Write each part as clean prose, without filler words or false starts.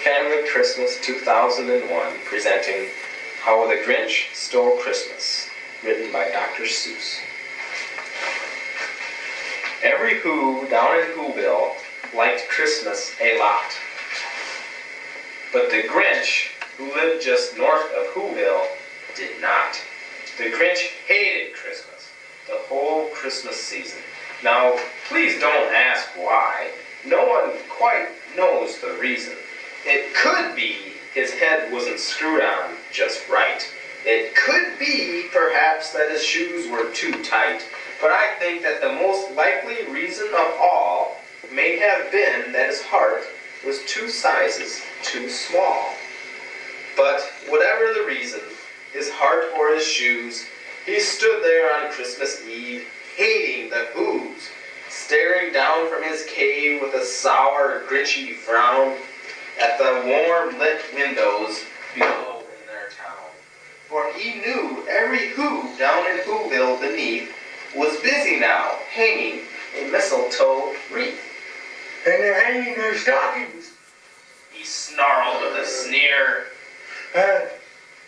Family Christmas 2001, presenting How the Grinch Stole Christmas, written by Dr. Seuss. Every Who down in Whoville liked Christmas a lot. But the Grinch, who lived just north of Whoville, did not. The Grinch hated Christmas, the whole Christmas season. Now, please don't ask why. No one quite knows the reason. It could be his head wasn't screwed on just right. It could be, perhaps, that his shoes were too tight. But I think that the most likely reason of all may have been that his heart was 2 sizes too small. But whatever the reason, his heart or his shoes, he stood there on Christmas Eve, hating the Whos, staring down from his cave with a sour, grinchy frown at the warm lit windows below in their town. For he knew every Who down in Whoville beneath was busy now hanging a mistletoe wreath. And they're hanging their stockings. He snarled with a sneer.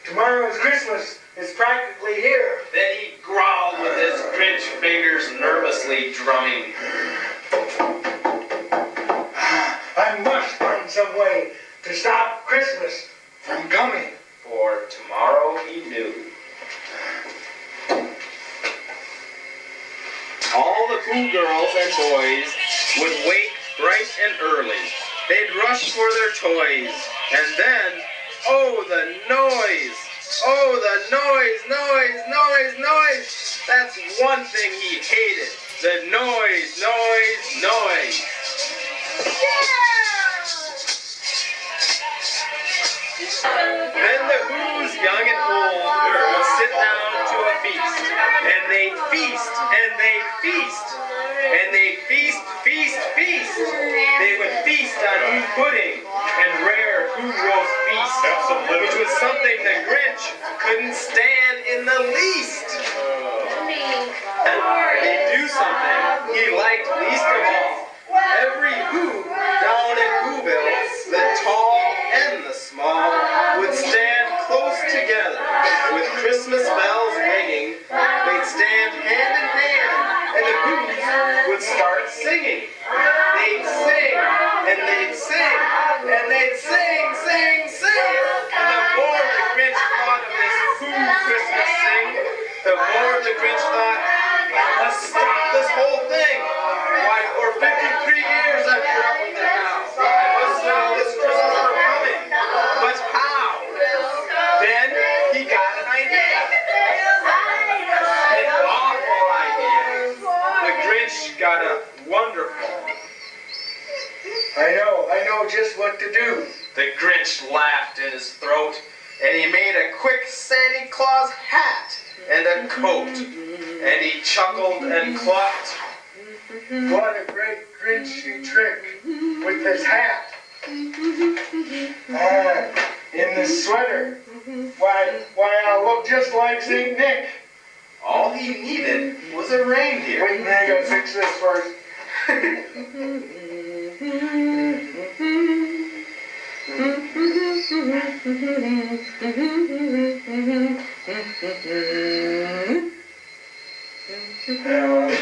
Tomorrow's Christmas is practically here. Then he growled with his Grinch fingers nervously drumming. I must find some way to stop Christmas from coming. For tomorrow he knew. All the Who girls and boys would wake bright and early. They'd rush for their toys. And then, oh, the noise! Oh, the noise! That's one thing he hated. The noise. Then the Who's young and old would sit down to a feast. And they'd feast, and they'd feast. And they'd feast. They would feast on Who pudding and rare Who roast beast, which was something the Grinch couldn't stand in the least. He'd do something he liked least of all. Every Who down in Whoville, the tall and the small, would stand close together with Christmas bells ringing. They'd stand hand in hand, and the Who's would start singing. They'd sing, and they'd sing, and they'd sing. And the more the Grinch thought of this Who Christmas sing, the more the Grinch thought, let's stop this whole thing. Why, for 53 years I've put up with it now. I must stop this Christmas from coming. But how? Then he got an idea. An awful idea. The Grinch got a wonderful. I know just what to do. The Grinch laughed in his throat, and he made a quick Santa Claus hat and a coat, and he chuckled and clucked. What a great Grinchy trick with this hat. In this sweater. Why, I'll look just like St. Nick. All he needed was a reindeer. Wait a minute, I gotta fix this first.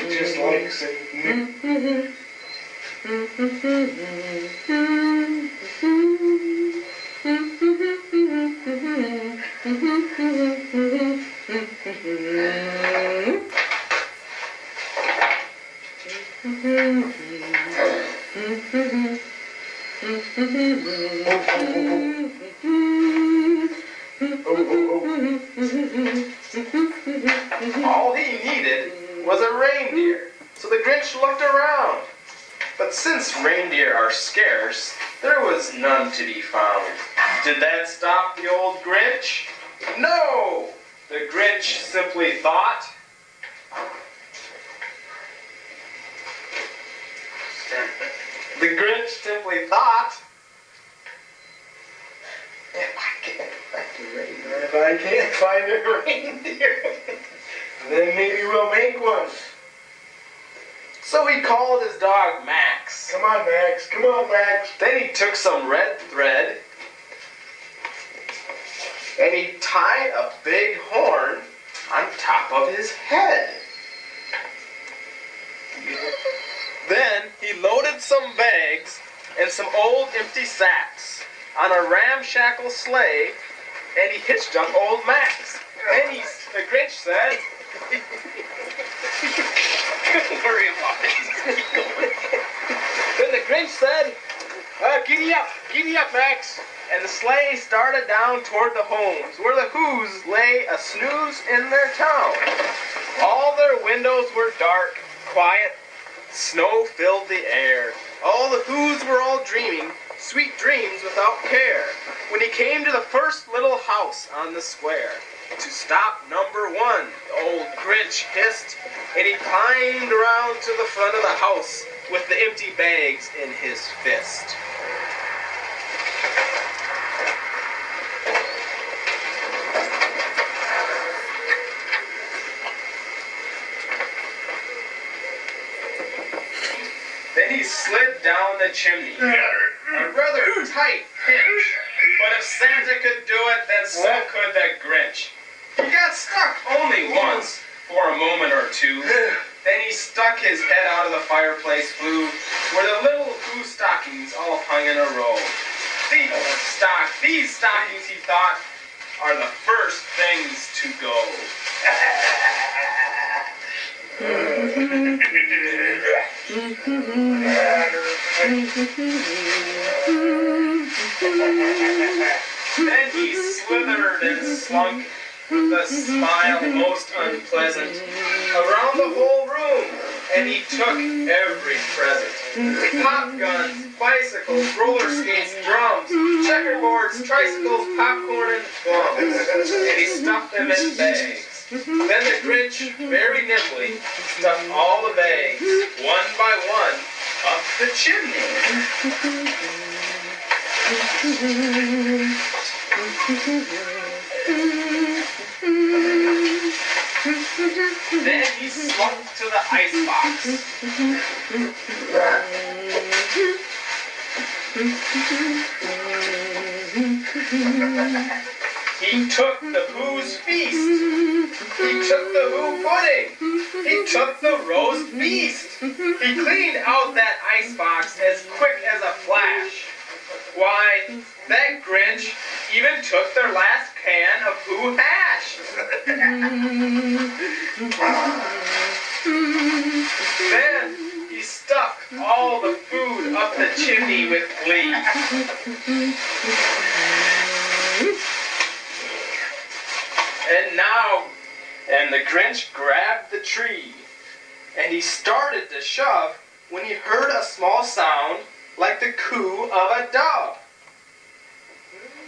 Just like St. Nick. All he needed was a reindeer, so the Grinch looked around. But since reindeer are scarce, there was none to be found. Did that stop the old Grinch? No! The Grinch simply thought, if I can't find a reindeer, then maybe we'll make one. So he called his dog Max. Come on, Max. Come on, Max. Then he took some red thread tied a big horn on top of his head. Then he loaded some bags and some old empty sacks on a ramshackle sleigh, and he hitched up old Max. And the Grinch said, don't worry about it. Keep going. Then the Grinch said, giddy up, Max. And the sleigh started down toward the homes, where the Who's lay a snooze in their town. All their windows were dark, quiet, snow filled the air. All the Who's were all dreaming sweet dreams without care. When he came to the first little house on the square, to stop number one, the old Grinch hissed, and he climbed around to the front of the house with the empty bags in his fist. Then he slid down the chimney, a rather tight pinch. But if Santa could do it, then so could the Grinch. He got stuck only once, for a moment or two. Then he stuck his head out of the fireplace flue, where the little Who stockings all hung in a row. These stockings, he thought, are the first things to go. Then he slithered and slunk with a smile most unpleasant around the whole room, and he took every present. Pop guns, bicycles, roller skates, drums, checkerboards, tricycles, popcorn, and plums, and he stuffed them in bags. Then the Grinch, very nimbly, stuffed all the bags, one by one, up the chimney. Then he slunk to the icebox. He took the Who's feast. He took the Who pudding. He took the roast beast. He cleaned out that icebox as quick as a flash. Why, that Grinch even took their last can of Who hash. Then he stuck all the food up the chimney with glee. And the Grinch grabbed the tree, and he started to shove when he heard a small sound like the coo of a dove.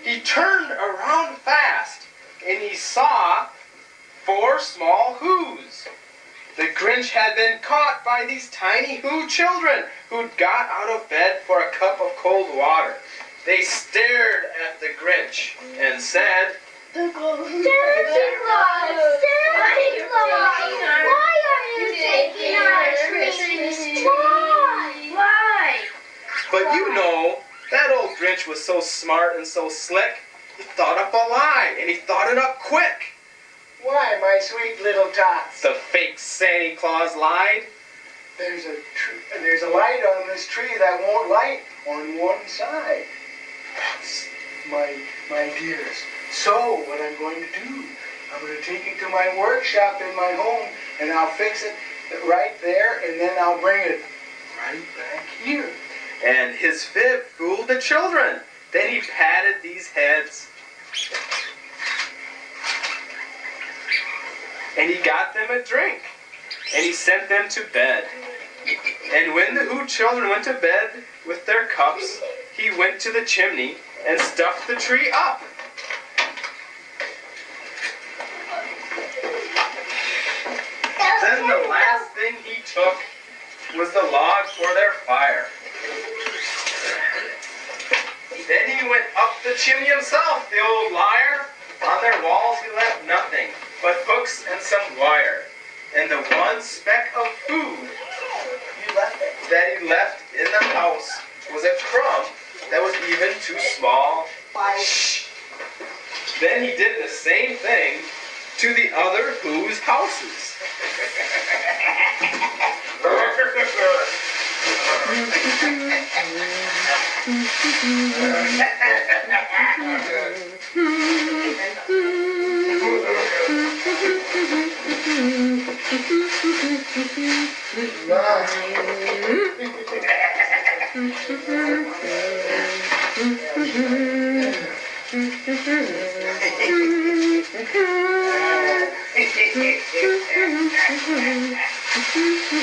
He turned around fast, and he saw 4 small Who's. The Grinch had been caught by these tiny Who children who'd got out of bed for a cup of cold water. They stared at the Grinch and said, Santa Claus! Santa Claus! Why are you taking our Christmas toy? Why? But you know, that old Grinch was so smart and so slick, he thought up a lie, and he thought it up quick. Why, my sweet little tots? The fake Santa Claus lied. There's a light on this tree that won't light on one side. My dears. So, what I'm going to do, I'm going to take it to my workshop in my home, and I'll fix it right there, and then I'll bring it right back here. And his fib fooled the children. Then he patted these heads, and he got them a drink, and he sent them to bed. And when the Who children went to bed with their cups, he went to the chimney and stuffed the tree up. Then the last thing he took was the log for their fire. Then he went up the chimney himself, the old liar. On their walls he left nothing but hooks and some wire. And the one speck of food that he left in the house was a crumb that was even too small. Shh. Then he did the same thing to the other Who's houses.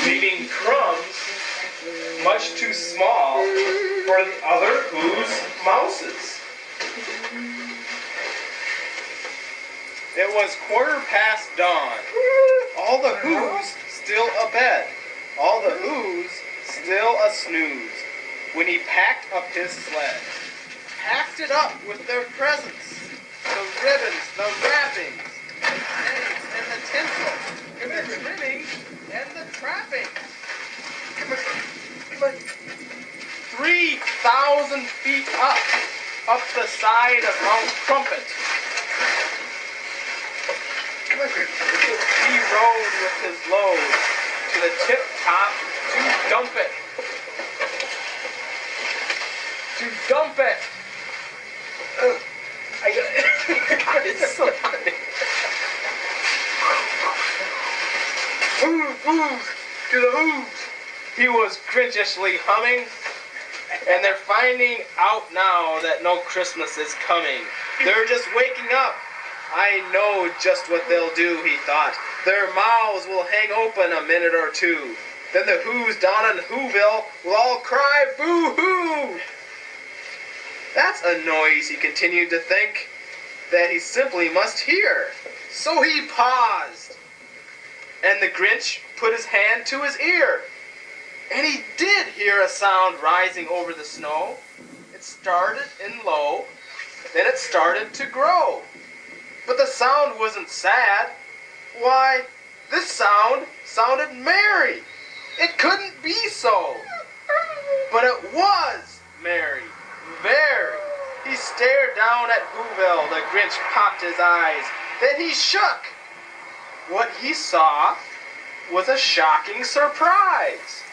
Leaving crumbs much too small for the other Who's mouses. It was 1/4 dawn. All the Who's still abed. All the Who's still a snooze. When he packed up his sled. Packed it up with their presents. The ribbons, the wrappings, the eggs and the tinsel, and the trimmings and the trappings. 3,000 feet up the side of Mount Crumpet. He rode with his load to the tip top to dump it. To dump it. It's so funny. Who's to the Who's. He was grinchishly humming, and they're finding out now that no Christmas is coming. They're just waking up. I know just what they'll do, he thought. Their mouths will hang open a minute or two. Then the Who's down in Whoville will all cry boo-hoo. That's a noise, he continued to think, that he simply must hear. So he paused, and the Grinch put his hand to his ear. And he did hear a sound rising over the snow. It started in low, then it started to grow. But the sound wasn't sad. Why, this sound sounded merry. It couldn't be so. But it was merry, very. He stared down at Whoville. The Grinch popped his eyes. Then he shook. What he saw was a shocking surprise.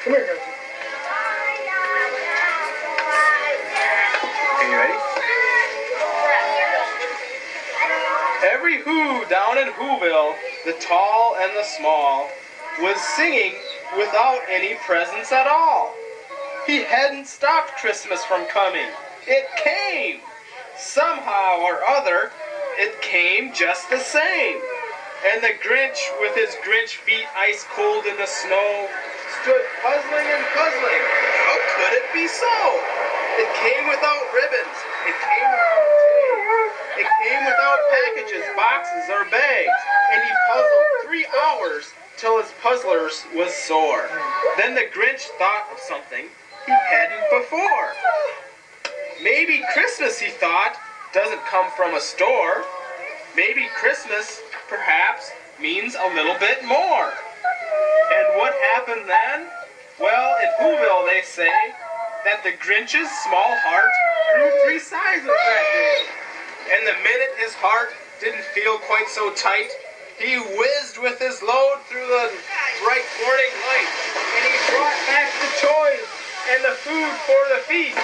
Come here, Grinch. Okay, you ready? Every Who down in Whoville, the tall and the small, was singing without any presents at all. He hadn't stopped Christmas from coming. It came. Somehow or other, it came just the same. And the Grinch, with his Grinch feet ice cold in the snow, stood puzzling and puzzling. How could it be so? It came without ribbons. It came without tape. It came without packages, boxes, or bags. And he puzzled 3 hours till his puzzlers was sore. Then the Grinch thought of something he hadn't before. Maybe Christmas, he thought, doesn't come from a store. Maybe Christmas, perhaps, means a little bit more. And what happened then? Well, in Whoville they say that the Grinch's small heart grew 3 sizes that day. And the minute his heart didn't feel quite so tight, he whizzed with his load through the bright morning light. And he brought back the toys and the food for the feast.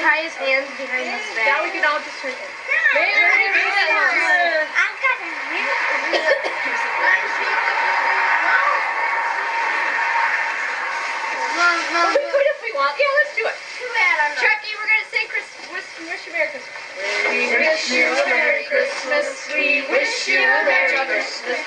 tie his hands behind his back. Now we can all just turn it. Merry Christmas! I've got a We could if we want. Yeah, let's do it. Too bad I'm not. Chucky, we're gonna sing Wish You Merry Christmas. We wish you a Merry Christmas. We wish you a Merry Christmas.